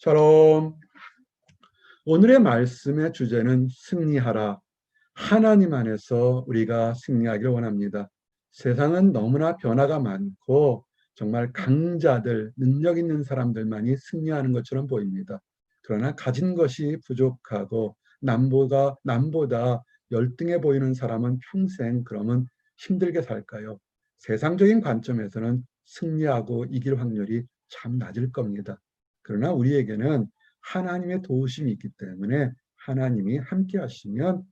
샬롬. 오늘의 말씀의 주제는 승리하라. 하나님 안에서 우리가 승리하기를 원합니다. 세상은 너무나 변화가 많고 정말 강자들, 능력 있는 사람들만이 승리하는 것처럼 보입니다. 그러나 가진 것이 부족하고 남보다 열등해 보이는 사람은 평생 그러면 힘들게 살까요? 세상적인 관점에서는 승리하고 이길 확률이 참 낮을 겁니다. 그러나 우리에게는 하나님의 도우심이 있기 때문에 하나님이 함께 하시면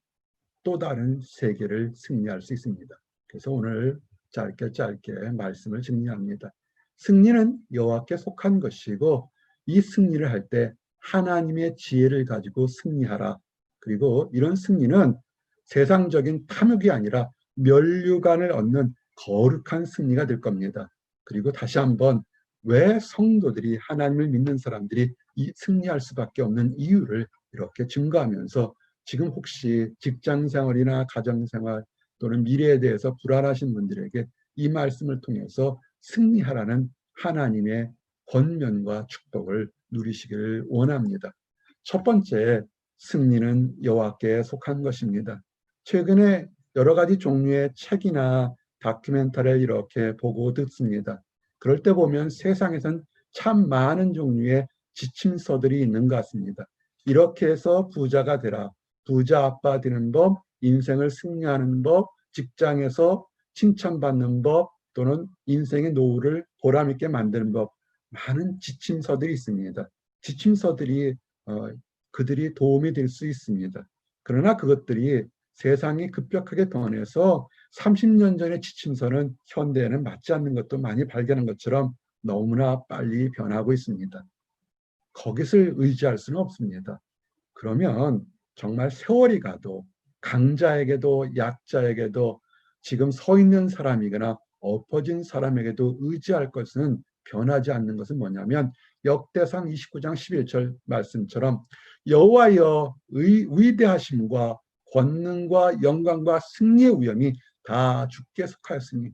또 다른 세계를 승리할 수 있습니다. 그래서 오늘 짧게 말씀을 정리합니다. 승리는 여호와께 속한 것이고 이 승리를 할 때 하나님의 지혜를 가지고 승리하라. 그리고 이런 승리는 세상적인 탐욕이 아니라 면류관을 얻는 거룩한 승리가 될 겁니다. 그리고 다시 한번 왜 성도들이 하나님을 믿는 사람들이 승리할 수밖에 없는 이유를 이렇게 증거하면서 지금 혹시 직장생활이나 가정생활 또는 미래에 대해서 불안하신 분들에게 이 말씀을 통해서 승리하라는 하나님의 권면과 축복을 누리시기를 원합니다. 첫 번째, 승리는 여호와께 속한 것입니다. 최근에 여러 가지 종류의 책이나 다큐멘터리를 이렇게 보고 듣습니다. 그럴 때 보면 세상에선 참 많은 종류의 지침서들이 있는 것 같습니다. 이렇게 해서 부자가 되라, 부자 아빠 되는 법, 인생을 승리하는 법, 직장에서 칭찬받는 법, 또는 인생의 노후를 보람있게 만드는 법, 많은 지침서들이 있습니다. 지침서들이 그들이 도움이 될 수 있습니다. 그러나 그것들이 세상이 급격하게 변해서 30년 전의 지침서는 현대에는 맞지 않는 것도 많이 발견한 것처럼 너무나 빨리 변하고 있습니다. 거기서 의지할 수는 없습니다. 그러면 정말 세월이 가도 강자에게도 약자에게도 지금 서 있는 사람이거나 엎어진 사람에게도 의지할 것은 변하지 않는 것은 뭐냐면 역대상 29장 11절 말씀처럼 여호와여 위대하심과 권능과 영광과 승리의 위엄이 다 주께 속하였으니,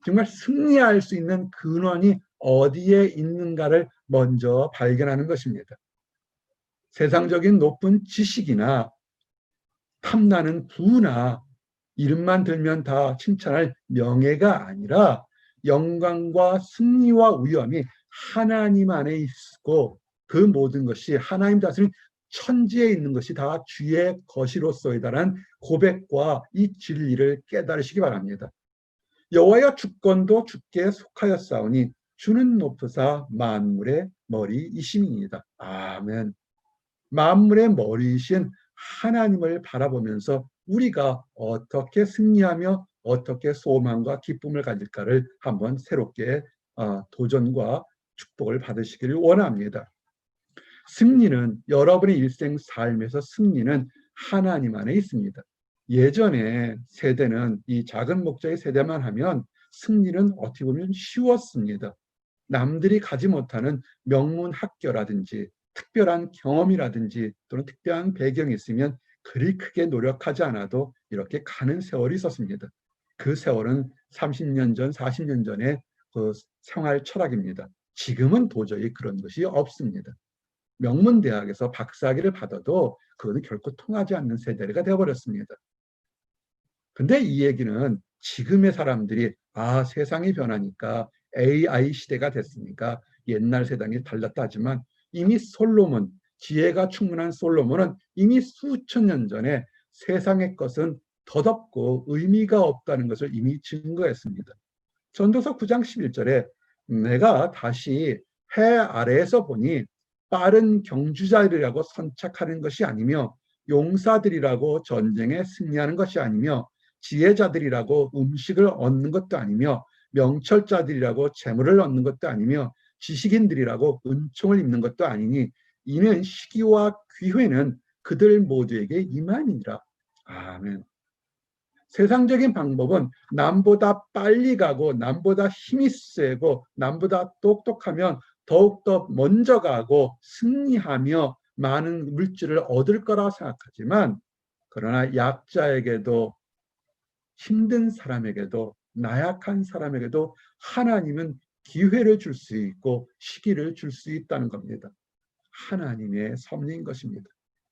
정말 승리할 수 있는 근원이 어디에 있는가를 먼저 발견하는 것입니다. 세상적인 높은 지식이나 탐나는 부나 이름만 들면 다 칭찬할 명예가 아니라 영광과 승리와 위엄이 하나님 안에 있고 그 모든 것이 하나님 자신 천지에 있는 것이 다 주의 것이로소이다라는 고백과 이 진리를 깨달으시기 바랍니다. 여호와여 주권도 주께 속하였사오니 주는 높으사 만물의 머리이심이니이다. 아멘. 만물의 머리이신 하나님을 바라보면서 우리가 어떻게 승리하며 어떻게 소망과 기쁨을 가질까를 한번 새롭게 도전과 축복을 받으시기를 원합니다. 승리는 여러분의 일생 삶에서 승리는 하나님 안에 있습니다. 예전에 세대는 이 작은 목자의 세대만 하면 승리는 어떻게 보면 쉬웠습니다. 남들이 가지 못하는 명문 학교라든지 특별한 경험이라든지 또는 특별한 배경이 있으면 그리 크게 노력하지 않아도 이렇게 가는 세월이 있었습니다. 그 세월은 30년 전, 40년 전의 그 생활 철학입니다. 지금은 도저히 그런 것이 없습니다. 명문대학에서 박사학위를 받아도 그것은 결코 통하지 않는 세대가 되어버렸습니다. 근데 이 얘기는 지금의 사람들이 세상이 변하니까 AI 시대가 됐으니까 옛날 세상이 달랐다 하지만 이미 솔로몬, 지혜가 충분한 솔로몬은 이미 수천 년 전에 세상의 것은 덧없고 의미가 없다는 것을 이미 증거했습니다. 전도서 9장 11절에 내가 다시 해 아래에서 보니 빠른 경주자들이라고 선착하는 것이 아니며 용사들이라고 전쟁에 승리하는 것이 아니며 지혜자들이라고 음식을 얻는 것도 아니며 명철자들이라고 재물을 얻는 것도 아니며 지식인들이라고 은총을 입는 것도 아니니 이는 시기와 기회는 그들 모두에게 임하니라. 아멘. 세상적인 방법은 남보다 빨리 가고 남보다 힘이 세고 남보다 똑똑하면 더욱더 먼저 가고 승리하며 많은 물질을 얻을 거라고 생각하지만, 그러나 약자에게도 힘든 사람에게도 나약한 사람에게도 하나님은 기회를 줄 수 있고 시기를 줄 수 있다는 겁니다. 하나님의 섭리인 것입니다.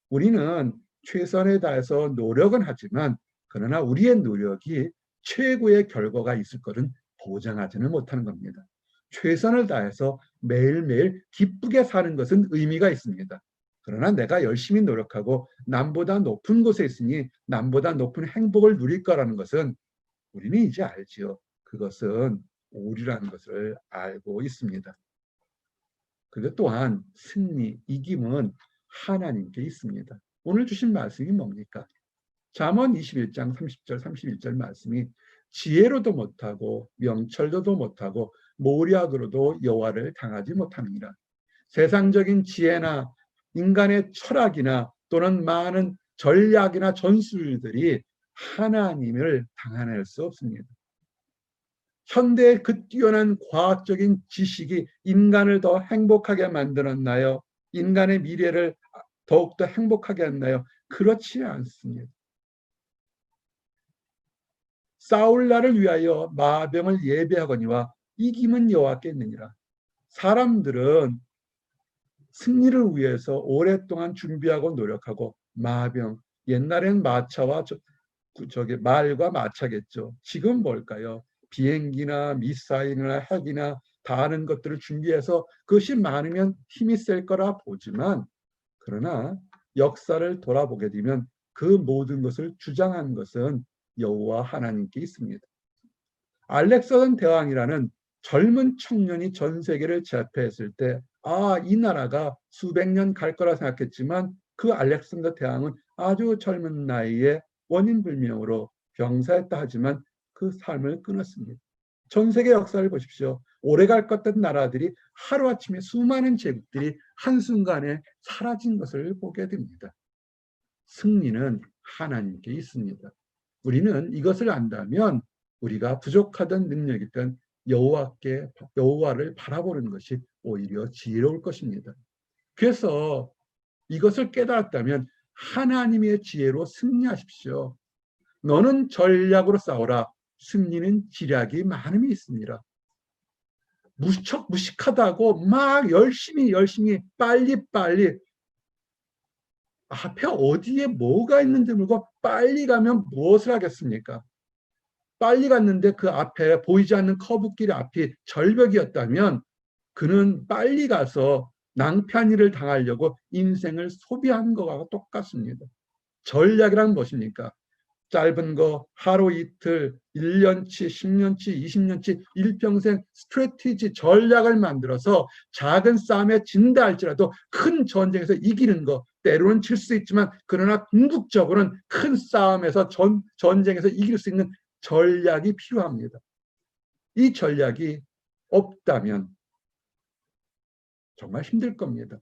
우리는 최선을 다해서 노력은 하지만 그러나 우리의 노력이 최고의 결과가 있을 것은 보장하지는 못하는 겁니다. 최선을 다해서 매일매일 기쁘게 사는 것은 의미가 있습니다. 그러나 내가 열심히 노력하고 남보다 높은 곳에 있으니 남보다 높은 행복을 누릴 거라는 것은 우리는 이제 알지요. 그것은 오류라는 것을 알고 있습니다. 그리고 또한 승리, 이김은 하나님께 있습니다. 오늘 주신 말씀이 뭡니까? 잠언 21장 30절 31절 말씀이 지혜로도 못하고 명철로도 못하고 모략으로도 여호와를 당하지 못합니다. 세상적인 지혜나 인간의 철학이나 또는 많은 전략이나 전술들이 하나님을 당해낼 수 없습니다. 현대의 그 뛰어난 과학적인 지식이 인간을 더 행복하게 만들었나요? 인간의 미래를 더욱더 행복하게 했나요? 그렇지 않습니다. 싸울 날을 위하여 마병을 예배하거니와 이김은 여호와께 있느니라. 사람들은 승리를 위해서 오랫동안 준비하고 노력하고 마병, 옛날엔 마차와 말과 마차겠죠. 지금 뭘까요? 비행기나 미사일이나 핵이나 다른 것들을 준비해서 그것이 많으면 힘이 셀 거라 보지만 그러나 역사를 돌아보게 되면 그 모든 것을 주장한 것은 여호와 하나님께 있습니다. 알렉산더 대왕이라는 젊은 청년이 전 세계를 제패했을 때 이 나라가 수백 년 갈 거라 생각했지만 그 알렉산더 대왕은 아주 젊은 나이에 원인불명으로 병사했다 하지만 그 삶을 끊었습니다. 전 세계 역사를 보십시오. 오래 갈 것 같은 나라들이 하루아침에 수많은 제국들이 한순간에 사라진 것을 보게 됩니다. 승리는 하나님께 있습니다. 우리는 이것을 안다면 우리가 부족하던 능력이든 여호와를 바라보는 것이 오히려 지혜로울 것입니다. 그래서 이것을 깨달았다면 하나님의 지혜로 승리하십시오. 너는 전략으로 싸우라. 승리는 지략이 많음이 있습니다. 무식하다고 막 열심히 빨리 앞에 어디에 뭐가 있는지 모르고 빨리 가면 무엇을 하겠습니까? 빨리 갔는데 그 앞에 보이지 않는 커브길 앞이 절벽이었다면 그는 빨리 가서 낭패한일을 당하려고 인생을 소비한 것과 똑같습니다. 전략이란 무엇입니까? 짧은 거 하루 이틀 1년치 10년치 20년치 일평생 스트래티지 전략을 만들어서 작은 싸움에 진다 할지라도 큰 전쟁에서 이기는 거 때로는 질 수 있지만 그러나 궁극적으로는 큰 싸움에서 전쟁에서 이길 수 있는 전략이 필요합니다. 이 전략이 없다면 정말 힘들 겁니다.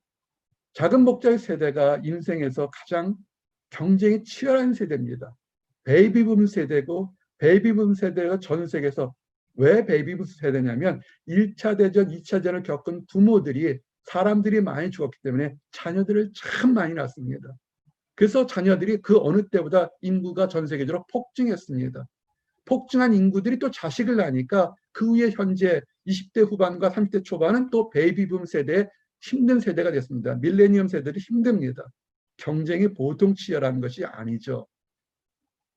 작은 목자의 세대가 인생에서 가장 경쟁이 치열한 세대입니다. 베이비붐 세대고 베이비붐 세대가 전 세계에서 왜 베이비붐 세대냐면 1차 대전, 2차 대전을 겪은 부모들이 사람들이 많이 죽었기 때문에 자녀들을 참 많이 낳습니다. 그래서 자녀들이 그 어느 때보다 인구가 전 세계적으로 폭증했습니다. 폭증한 인구들이 또 자식을 낳으니까 그 후에 현재 20대 후반과 30대 초반은 또 베이비붐 세대의 힘든 세대가 됐습니다. 밀레니엄 세대들이 힘듭니다. 경쟁이 보통 치열한 것이 아니죠.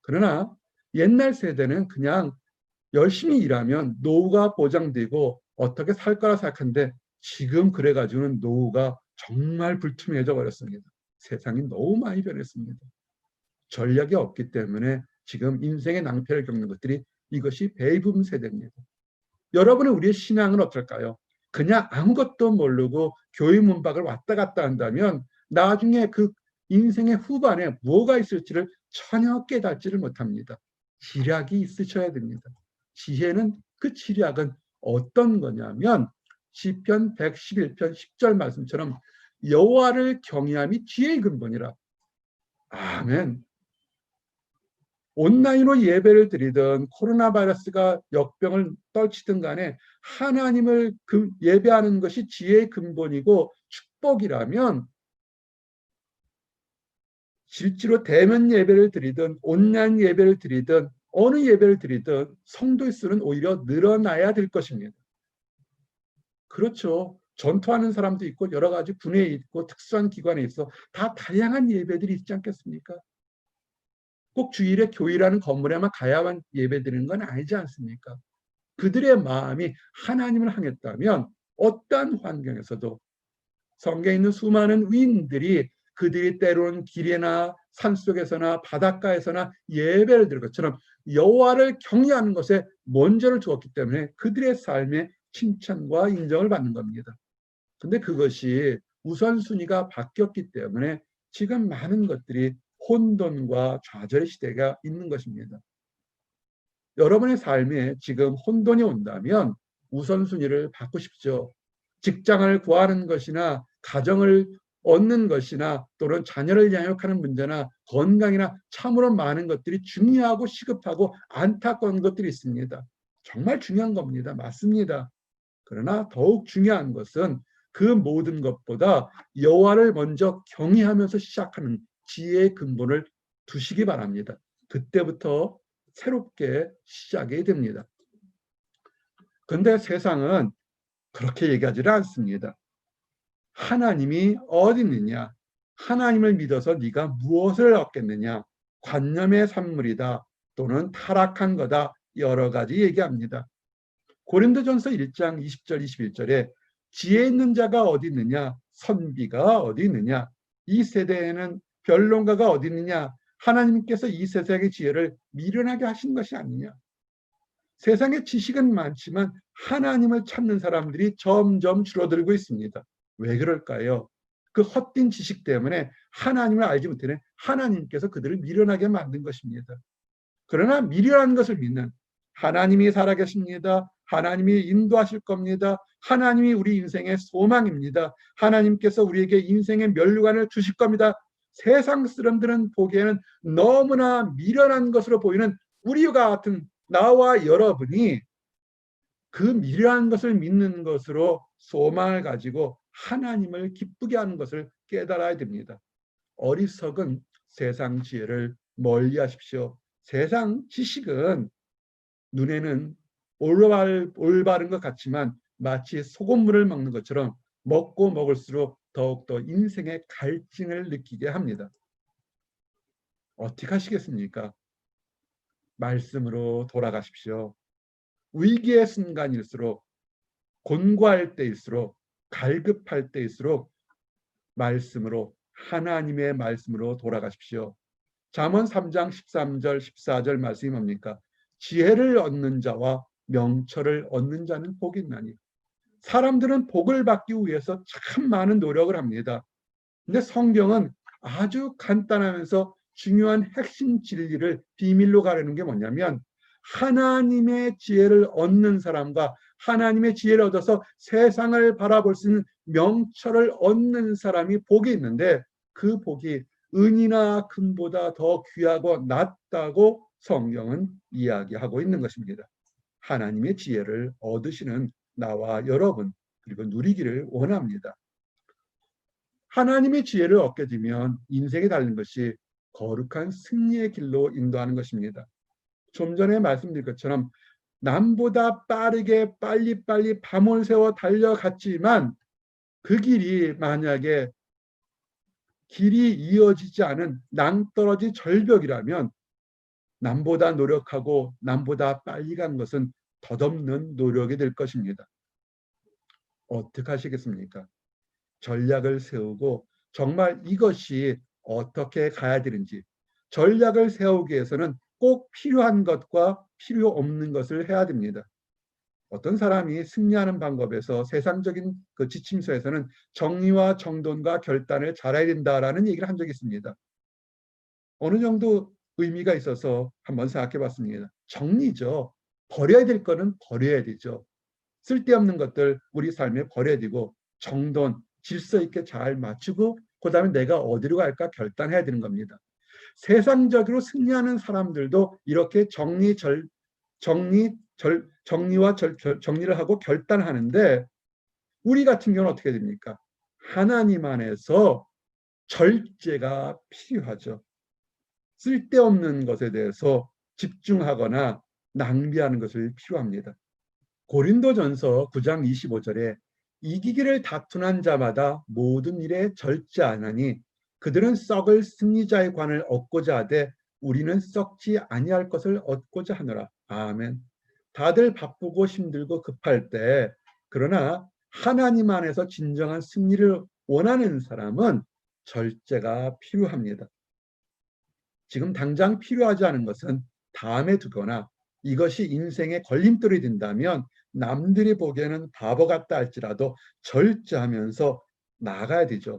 그러나 옛날 세대는 그냥 열심히 일하면 노후가 보장되고 어떻게 살 거라 생각하는데 지금 그래가지고는 노후가 정말 불투명해져 버렸습니다. 세상이 너무 많이 변했습니다. 전략이 없기 때문에 지금 인생의 낭패를 겪는 것들이 이것이 베이비붐 세대입니다. 여러분의 우리의 신앙은 어떨까요? 그냥 아무것도 모르고 교회 문밖을 왔다 갔다 한다면 나중에 그 인생의 후반에 뭐가 있을지를 전혀 깨닫지를 못합니다. 지략이 있으셔야 됩니다. 지혜는 그 지략은 어떤 거냐면 시편 111편 10절 말씀처럼 여호와를 경외함이 지혜의 근본이라. 아멘. 온라인으로 예배를 드리든 코로나 바이러스가 역병을 떨치든 간에 하나님을 예배하는 것이 지혜의 근본이고 축복이라면 실제로 대면 예배를 드리든 온라인 예배를 드리든 어느 예배를 드리든 성도의 수는 오히려 늘어나야 될 것입니다. 그렇죠. 전투하는 사람도 있고 여러 가지 군에 있고 특수한 기관에 있어 다 다양한 예배들이 있지 않겠습니까? 꼭 주일에 교회라는 건물에만 가야만 예배드리는 건 아니지 않습니까? 그들의 마음이 하나님을 향했다면 어떠한 환경에서도 성경에 있는 수많은 위인들이 그들이 때로는 길이나 산속에서나 바닷가에서나 예배를 드릴 것처럼 여호와를 경외하는 것에 먼저를 두었기 때문에 그들의 삶에 칭찬과 인정을 받는 겁니다. 근데 그것이 우선순위가 바뀌었기 때문에 지금 많은 것들이 혼돈과 좌절의 시대가 있는 것입니다. 여러분의 삶에 지금 혼돈이 온다면 우선순위를 바꾸십시오. 직장을 구하는 것이나 가정을 얻는 것이나 또는 자녀를 양육하는 문제나 건강이나 참으로 많은 것들이 중요하고 시급하고 안타까운 것들이 있습니다. 정말 중요한 겁니다. 맞습니다. 그러나 더욱 중요한 것은 그 모든 것보다 여호와를 먼저 경외하면서 시작하는 지혜의 근본을 두시기 바랍니다. 그때부터 새롭게 시작이 됩니다. 그런데 세상은 그렇게 얘기하지를 않습니다. 하나님이 어디 있느냐? 하나님을 믿어서 네가 무엇을 얻겠느냐? 관념의 산물이다. 또는 타락한 거다. 여러 가지 얘기합니다. 고린도전서 1장 20절 21절에 지혜 있는 자가 어디 있느냐? 선비가 어디 있느냐? 이 세대에는 변론가가 어디 있느냐? 하나님께서 이 세상의 지혜를 미련하게 하신 것이 아니냐? 세상에 지식은 많지만 하나님을 찾는 사람들이 점점 줄어들고 있습니다. 왜 그럴까요? 그 헛된 지식 때문에 하나님을 알지 못하는 하나님께서 그들을 미련하게 만든 것입니다. 그러나 미련한 것을 믿는 하나님이 살아계십니다. 하나님이 인도하실 겁니다. 하나님이 우리 인생의 소망입니다. 하나님께서 우리에게 인생의 면류관을 주실 겁니다. 세상 사람들은 보기에는 너무나 미련한 것으로 보이는 우리와 같은 나와 여러분이 그 미련한 것을 믿는 것으로 소망을 가지고 하나님을 기쁘게 하는 것을 깨달아야 됩니다. 어리석은 세상 지혜를 멀리 하십시오. 세상 지식은 눈에는 올바른 것 같지만 마치 소금물을 먹는 것처럼 먹고 먹을수록 더욱더 인생의 갈증을 느끼게 합니다. 어떻게 하시겠습니까? 말씀으로 돌아가십시오. 위기의 순간일수록, 곤고할 때일수록, 갈급할 때일수록 말씀으로, 하나님의 말씀으로 돌아가십시오. 잠언 3장 13절 14절 말씀이 뭡니까? 지혜를 얻는 자와 명철을 얻는 자는 복이 있나니. 사람들은 복을 받기 위해서 참 많은 노력을 합니다. 근데 성경은 아주 간단하면서 중요한 핵심 진리를 비밀로 가르는 게 뭐냐면 하나님의 지혜를 얻는 사람과 하나님의 지혜를 얻어서 세상을 바라볼 수 있는 명철을 얻는 사람이 복이 있는데 그 복이 은이나 금보다 더 귀하고 낫다고 성경은 이야기하고 있는 것입니다. 하나님의 지혜를 얻으시는 나와 여러분 그리고 누리기를 원합니다. 하나님의 지혜를 얻게 되면 인생에 달린 것이 거룩한 승리의 길로 인도하는 것입니다. 좀 전에 말씀드린 것처럼 남보다 빠르게 빨리빨리 밤을 새워 달려갔지만 그 길이 만약에 길이 이어지지 않은 낭떠러지 절벽이라면 남보다 노력하고 남보다 빨리 간 것은 덧없는 노력이 될 것입니다. 어떻게 하시겠습니까? 전략을 세우고 정말 이것이 어떻게 가야 되는지 전략을 세우기 위해서는 꼭 필요한 것과 필요 없는 것을 해야 됩니다. 어떤 사람이 승리하는 방법에서 세상적인 그 지침서에서는 정의와 정돈과 결단을 잘해야 된다라는 얘기를 한 적이 있습니다. 어느 정도 의미가 있어서 한번 생각해 봤습니다. 정리죠. 버려야 될 거는 버려야 되죠. 쓸데없는 것들 우리 삶에 버려야 되고 정돈, 질서 있게 잘 맞추고 그다음에 내가 어디로 갈까 결단해야 되는 겁니다. 세상적으로 승리하는 사람들도 이렇게 정리를 하고 결단하는데 우리 같은 경우는 어떻게 됩니까? 하나님 안에서 절제가 필요하죠. 쓸데없는 것에 대해서 집중하거나 낭비하는 것을 필요합니다. 고린도전서 9장 25절에 이기기를 다투는 자마다 모든 일에 절제하나니 그들은 썩을 승리자의 관을 얻고자 하되 우리는 썩지 아니할 것을 얻고자 하노라. 아멘. 다들 바쁘고 힘들고 급할 때, 그러나 하나님 안에서 진정한 승리를 원하는 사람은 절제가 필요합니다. 지금 당장 필요하지 않은 것은 다음에 두거나 이것이 인생의 걸림돌이 된다면 남들이 보기에는 바보 같다 할지라도 절제하면서 나가야 되죠.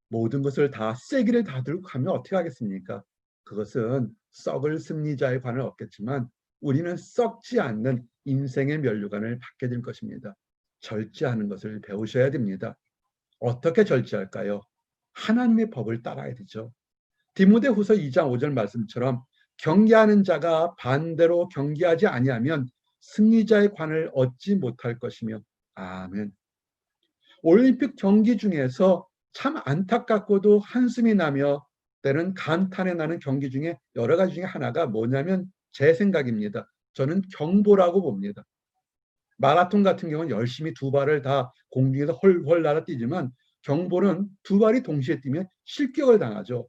모든 것을 다 세기를 다 들고 가면 어떻게 하겠습니까? 그것은 썩을 승리자의 관을 얻겠지만 우리는 썩지 않는 인생의 면류관을 받게 될 것입니다. 절제하는 것을 배우셔야 됩니다. 어떻게 절제할까요? 하나님의 법을 따라야 되죠. 디모데후서 2장 5절 말씀처럼 경계하는 자가 반대로 경계하지 아니하면 승리자의 관을 얻지 못할 것이며. 아멘. 올림픽 경기 중에서 참 안타깝고도 한숨이 나며 때는 감탄에 나는 경기 중에 여러 가지 중에 하나가 뭐냐면 제 생각입니다. 저는 경보라고 봅니다. 마라톤 같은 경우는 열심히 두 발을 다 공중에서 헐헐 날아 뛰지만 경보는 두 발이 동시에 뛰면 실격을 당하죠.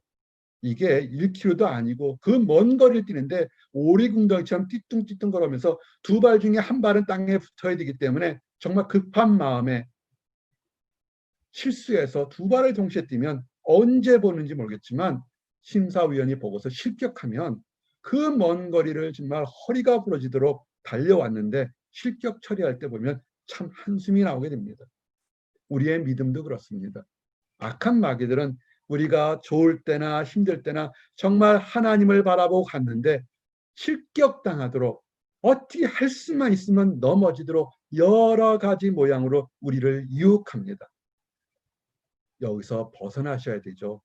이게 1km도 아니고 그 먼 거리를 뛰는데 오리궁덩이처럼 띠뚱띠뚱 걸으면서 두 발 중에 한 발은 땅에 붙어야 되기 때문에 정말 급한 마음에 실수해서 두 발을 동시에 뛰면 언제 보는지 모르겠지만 심사위원이 보고서 실격하면 그 먼 거리를 정말 허리가 부러지도록 달려왔는데 실격 처리할 때 보면 참 한숨이 나오게 됩니다. 우리의 믿음도 그렇습니다. 악한 마귀들은 우리가 좋을 때나 힘들 때나 정말 하나님을 바라보고 갔는데 실격당하도록 어떻게 할 수만 있으면 넘어지도록 여러 가지 모양으로 우리를 유혹합니다. 여기서 벗어나셔야 되죠.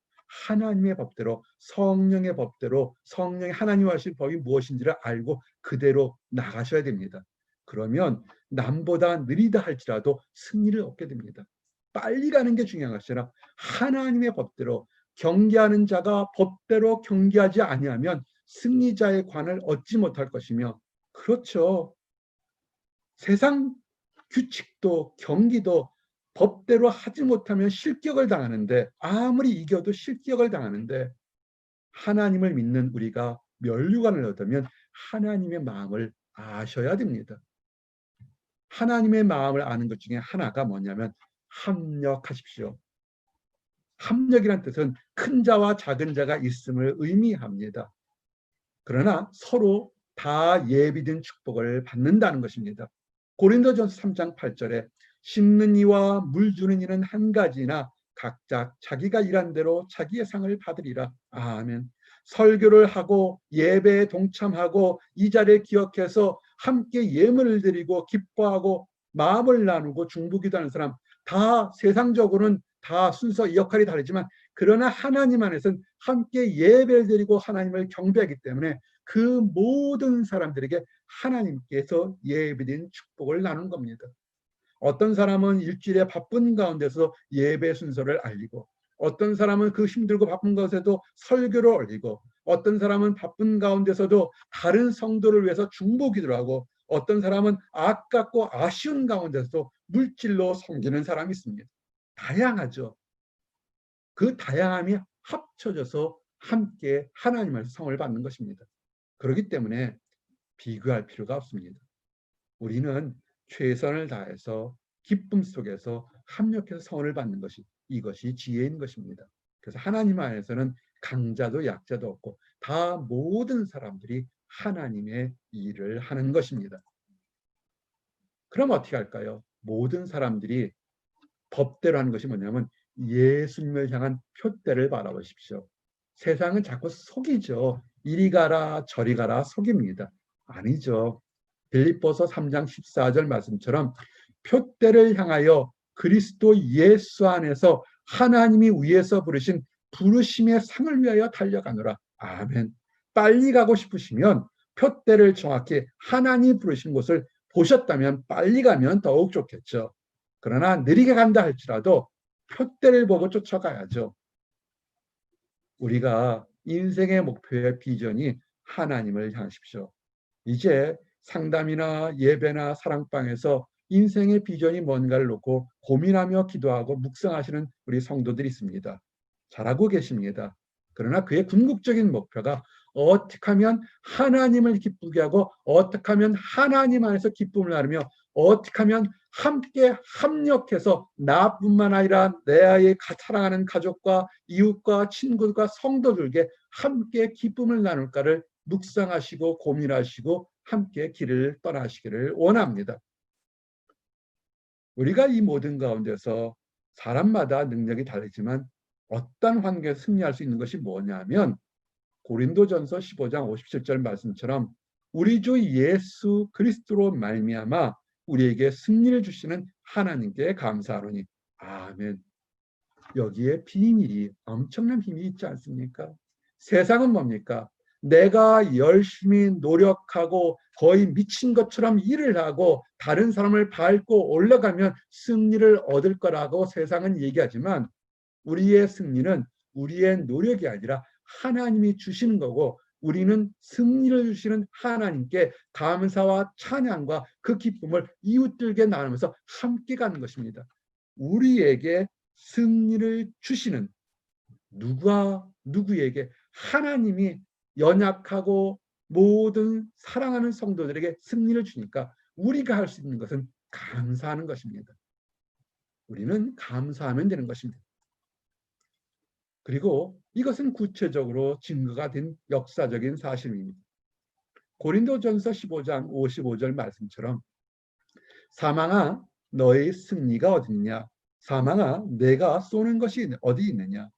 하나님의 법대로, 성령의 법대로, 성령이 하나님 하신 법이 무엇인지를 알고 그대로 나가셔야 됩니다. 그러면 남보다 느리다 할지라도 승리를 얻게 됩니다. 빨리 가는 게 중요한 것이 아니라 하나님의 법대로 경계하는 자가 법대로 경계하지 아니하면 승리자의 관을 얻지 못할 것이며, 그렇죠. 세상 규칙도 경기도 법대로 하지 못하면 실격을 당하는데, 아무리 이겨도 실격을 당하는데, 하나님을 믿는 우리가 면류관을 얻으면 하나님의 마음을 아셔야 됩니다. 하나님의 마음을 아는 것 중에 하나가 뭐냐면 합력하십시오. 합력이란 뜻은 큰 자와 작은 자가 있음을 의미합니다. 그러나 서로 다 예비된 축복을 받는다는 것입니다. 고린도전서 3장 8절에 심는 이와 물 주는 이는 한 가지나 각자 자기가 일한 대로 자기의 상을 받으리라. 아멘. 설교를 하고 예배에 동참하고 이 자리를 기억해서 함께 예물을 드리고 기뻐하고 마음을 나누고 중보기도하는 사람, 다 세상적으로는 다 순서 역할이 다르지만 그러나 하나님 안에서는 함께 예배를 드리고 하나님을 경배하기 때문에 그 모든 사람들에게 하나님께서 예비된 축복을 나눈 겁니다. 어떤 사람은 일주일에 바쁜 가운데서 예배 순서를 알리고, 어떤 사람은 그 힘들고 바쁜 것에도 설교를 올리고, 어떤 사람은 바쁜 가운데서도 다른 성도를 위해서 중보기도를 하고, 어떤 사람은 아깝고 아쉬운 가운데서도 물질로 섬기는 사람이 있습니다. 다양하죠. 그 다양함이 합쳐져서 함께 하나님의 성을 받는 것입니다. 그렇기 때문에 비교할 필요가 없습니다. 우리는 최선을 다해서 기쁨 속에서 합력해서 성을 받는 것이, 이것이 지혜인 것입니다. 그래서 하나님 안에서는 강자도 약자도 없고 다 모든 사람들이 하나님의 일을 하는 것입니다. 그럼 어떻게 할까요? 모든 사람들이 법대로 하는 것이 뭐냐면 예수님을 향한 표대를 바라보십시오. 세상은 자꾸 속이죠. 이리 가라 저리 가라 속입니다. 아니죠. 빌립보서 3장 14절 말씀처럼 표대를 향하여 그리스도 예수 안에서 하나님이 위에서 부르신 부르심의 상을 위하여 달려가노라. 아멘. 빨리 가고 싶으시면 표대를 정확히 하나님 부르신 곳을 보셨다면 빨리 가면 더욱 좋겠죠. 그러나 느리게 간다 할지라도 표대를 보고 쫓아가야죠. 우리가 인생의 목표의 비전이 하나님을 향하십시오. 이제 상담이나 예배나 사랑방에서 인생의 비전이 뭔가를 놓고 고민하며 기도하고 묵상하시는 우리 성도들이 있습니다. 잘하고 계십니다. 그러나 그의 궁극적인 목표가 어떻게 하면 하나님을 기쁘게 하고 어떻게 하면 하나님 안에서 기쁨을 나누며 어떻게 하면 함께 합력해서 나뿐만 아니라 내 아이의 사랑하는 가족과 이웃과 친구들과 성도들에게 함께 기쁨을 나눌까를 묵상하시고 고민하시고 함께 길을 떠나시기를 원합니다. 우리가 이 모든 가운데서 사람마다 능력이 다르지만 어떤 환경에서 승리할 수 있는 것이 뭐냐면 고린도전서 15장 57절 말씀처럼 우리 주 예수 그리스도로 말미암아 우리에게 승리를 주시는 하나님께 감사하노니. 아멘. 여기에 비밀이, 엄청난 비밀이 있지 않습니까? 세상은 뭡니까? 내가 열심히 노력하고 거의 미친 것처럼 일을 하고 다른 사람을 밟고 올라가면 승리를 얻을 거라고 세상은 얘기하지만 우리의 승리는 우리의 노력이 아니라 하나님이 주시는 거고 우리는 승리를 주시는 하나님께 감사와 찬양과 그 기쁨을 이웃들에게 나누면서 함께 가는 것입니다. 우리에게 승리를 주시는 누구에게 하나님이 연약하고 모든 사랑하는 성도들에게 승리를 주니까 우리가 할 수 있는 것은 감사하는 것입니다. 우리는 감사하면 되는 것입니다. 그리고 이것은 구체적으로 증거가 된 역사적인 사실입니다. 고린도전서 15장 55절 말씀처럼 사망아 너의 승리가 어디 있냐? 사망아 내가 쏘는 것이 어디 있느냐?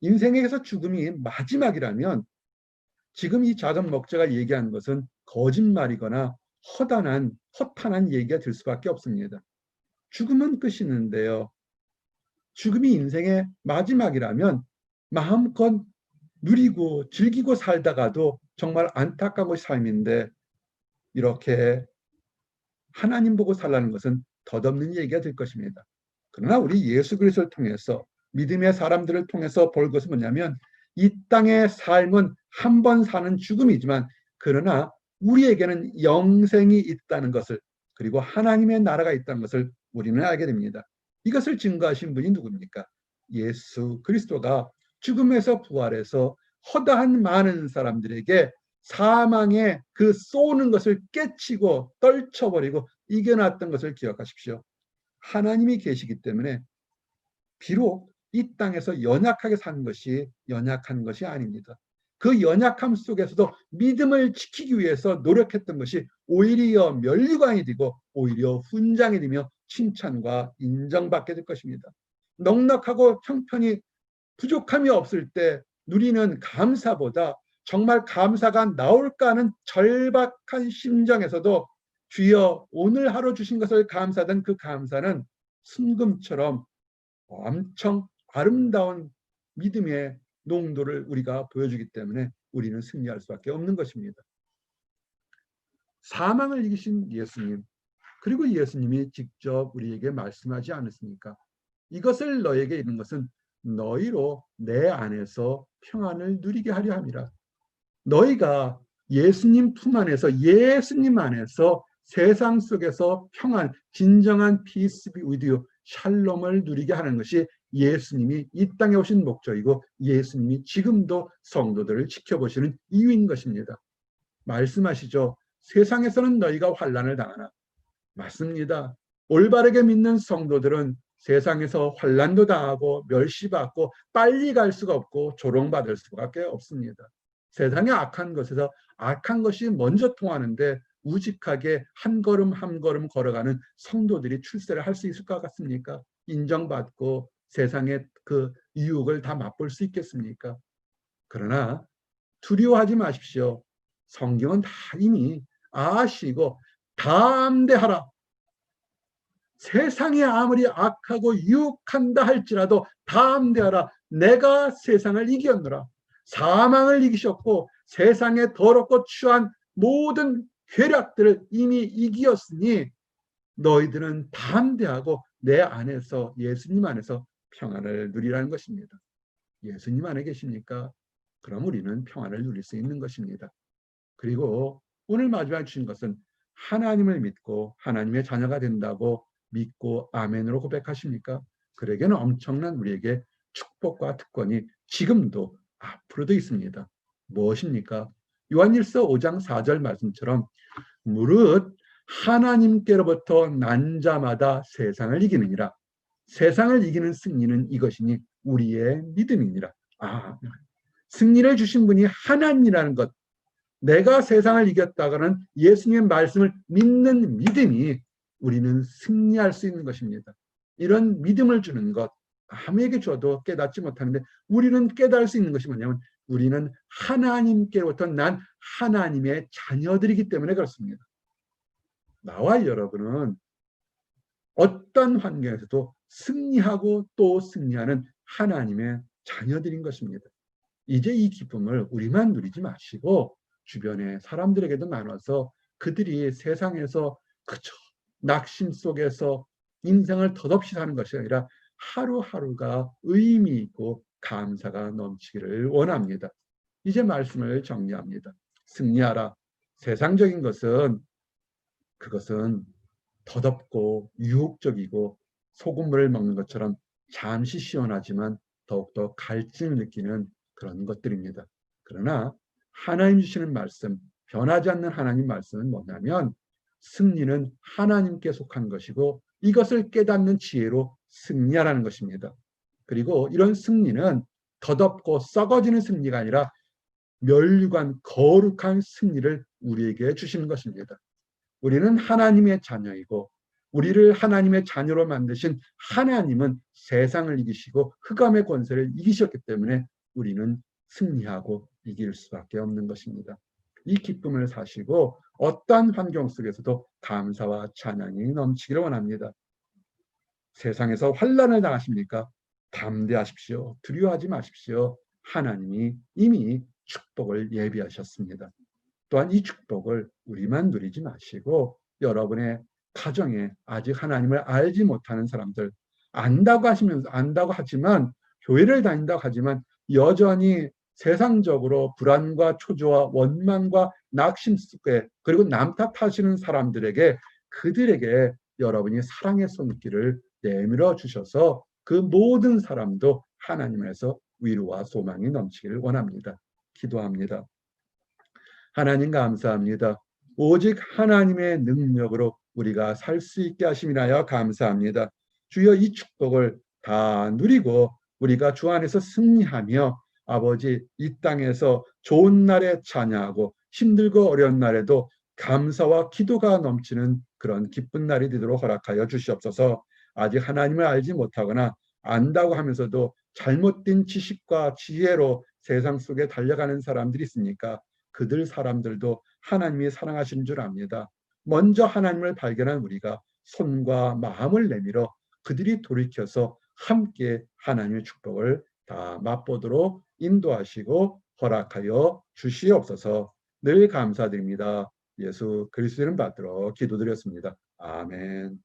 인생에서 죽음이 마지막이라면 지금 이 작은 목자가 얘기하는 것은 거짓말이거나 허탄한 얘기가 될 수밖에 없습니다. 죽음은 끝이는데요. 죽음이 인생의 마지막이라면 마음껏 누리고 즐기고 살다가도 정말 안타까운 삶인데 이렇게 하나님 보고 살라는 것은 덧없는 얘기가 될 것입니다. 그러나 우리 예수 그리스도를 통해서 믿음의 사람들을 통해서 볼 것은 뭐냐면 이 땅의 삶은 한 번 사는 죽음이지만 그러나 우리에게는 영생이 있다는 것을 그리고 하나님의 나라가 있다는 것을 우리는 알게 됩니다. 이것을 증거하신 분이 누굽니까? 예수 그리스도가 죽음에서 부활해서 허다한 많은 사람들에게 사망의 그 쏘는 것을 깨치고 떨쳐버리고 이겨놨던 것을 기억하십시오. 하나님이 계시기 때문에 비록 이 땅에서 연약하게 사는 것이 연약한 것이 아닙니다. 그 연약함 속에서도 믿음을 지키기 위해서 노력했던 것이 오히려 면류관이 되고 오히려 훈장이 되며 칭찬과 인정받게 될 것입니다. 넉넉하고 형편이 부족함이 없을 때 누리는 감사보다 정말 감사가 나올까 하는 절박한 심정에서도 주여 오늘 하루 주신 것을 감사하던 그 감사는 순금처럼 엄청 아름다운 믿음의 농도를 우리가 보여주기 때문에 우리는 승리할 수밖에 없는 것입니다. 사망을 이기신 예수님, 그리고 예수님이 직접 우리에게 말씀하지 않았습니까? 이것을 너에게 이른 것은 너희로 내 안에서 평안을 누리게 하려 함이라. 너희가 예수님 품 안에서 예수님 안에서 세상 속에서 평안, 진정한 peace be with you, 샬롬을 누리게 하는 것이 예수님이 이 땅에 오신 목적이고 예수님이 지금도 성도들을 지켜보시는 이유인 것입니다. 말씀하시죠. 세상에서는 너희가 환난을 당하나. 맞습니다. 올바르게 믿는 성도들은 세상에서 환난도 당하고 멸시받고 빨리 갈 수가 없고 조롱받을 수밖에 없습니다. 세상의 악한 것에서 악한 것이 먼저 통하는데 우직하게 한 걸음 한 걸음 걸어가는 성도들이 출세를 할 수 있을 것 같습니까? 인정받고 세상의 그 유혹을 다 맛볼 수 있겠습니까? 그러나 두려워하지 마십시오. 성경은 다 이미 아시고 담대하라. 세상이 아무리 악하고 유혹한다 할지라도 담대하라. 내가 세상을 이겼노라. 사망을 이기셨고 세상에 더럽고 추한 모든 괴락들을 이미 이기었으니 너희들은 담대하고 내 안에서 예수님 안에서 평안을 누리라는 것입니다. 예수님 안에 계십니까? 그럼 우리는 평안을 누릴 수 있는 것입니다. 그리고 오늘 마지막에 주신 것은 하나님을 믿고 하나님의 자녀가 된다고 믿고 아멘으로 고백하십니까? 그에게는 엄청난 우리에게 축복과 특권이 지금도 앞으로도 있습니다. 무엇입니까? 요한일서 5장 4절 말씀처럼 무릇 하나님께로부터 난 자마다 세상을 이기느니라. 세상을 이기는 승리는 이것이니 우리의 믿음이니라. 승리를 주신 분이 하나님이라는 것, 내가 세상을 이겼다가는 예수님의 말씀을 믿는 믿음이 우리는 승리할 수 있는 것입니다. 이런 믿음을 주는 것, 아무에게 줘도 깨닫지 못하는데 우리는 깨달을 수 있는 것이 뭐냐면 우리는 하나님께로부터 난 하나님의 자녀들이기 때문에 그렇습니다. 나와 여러분은 어떤 환경에서도 승리하고 또 승리하는 하나님의 자녀들인 것입니다. 이제 이 기쁨을 우리만 누리지 마시고 주변의 사람들에게도 나눠서 그들이 세상에서 그저 낙심 속에서 인생을 덧없이 사는 것이 아니라 하루하루가 의미 있고 감사가 넘치기를 원합니다. 이제 말씀을 정리합니다. 승리하라. 세상적인 것은 그것은 덧없고 유혹적이고 소금물을 먹는 것처럼 잠시 시원하지만 더욱더 갈증을 느끼는 그런 것들입니다. 그러나 하나님 주시는 말씀, 변하지 않는 하나님 말씀은 뭐냐면 승리는 하나님께 속한 것이고 이것을 깨닫는 지혜로 승리하라는 것입니다. 그리고 이런 승리는 덧없고 썩어지는 승리가 아니라 멸류관 거룩한 승리를 우리에게 주시는 것입니다. 우리는 하나님의 자녀이고 우리를 하나님의 자녀로 만드신 하나님은 세상을 이기시고 흑암의 권세를 이기셨기 때문에 우리는 승리하고 이길 수밖에 없는 것입니다. 이 기쁨을 사시고 어떠한 환경 속에서도 감사와 찬양이 넘치기를 원합니다. 세상에서 환난을 당하십니까? 담대하십시오. 두려워하지 마십시오. 하나님이 이미 축복을 예비하셨습니다. 또한 이 축복을 우리만 누리지 마시고 여러분의 가정에 아직 하나님을 알지 못하는 사람들, 안다고 하지만 교회를 다닌다고 하지만 여전히 세상적으로 불안과 초조와 원망과 낙심 속에 그리고 남 탓하시는 사람들에게 그들에게 여러분이 사랑의 손길을 내밀어 주셔서 그 모든 사람도 하나님에서 위로와 소망이 넘치기를 원합니다. 기도합니다. 하나님 감사합니다. 오직 하나님의 능력으로 우리가 살 수 있게 하심이나여 감사합니다. 주여 이 축복을 다 누리고 우리가 주 안에서 승리하며 아버지 이 땅에서 좋은 날에 찬양하고 힘들고 어려운 날에도 감사와 기도가 넘치는 그런 기쁜 날이 되도록 허락하여 주시옵소서. 아직 하나님을 알지 못하거나 안다고 하면서도 잘못된 지식과 지혜로 세상 속에 달려가는 사람들이 있으니까 그들 사람들도 하나님이 사랑하시는 줄 압니다. 먼저 하나님을 발견한 우리가 손과 마음을 내밀어 그들이 돌이켜서 함께 하나님의 축복을 다 맛보도록 인도하시고 허락하여 주시옵소서. 늘 감사드립니다. 예수 그리스도를 받들어 기도드렸습니다. 아멘.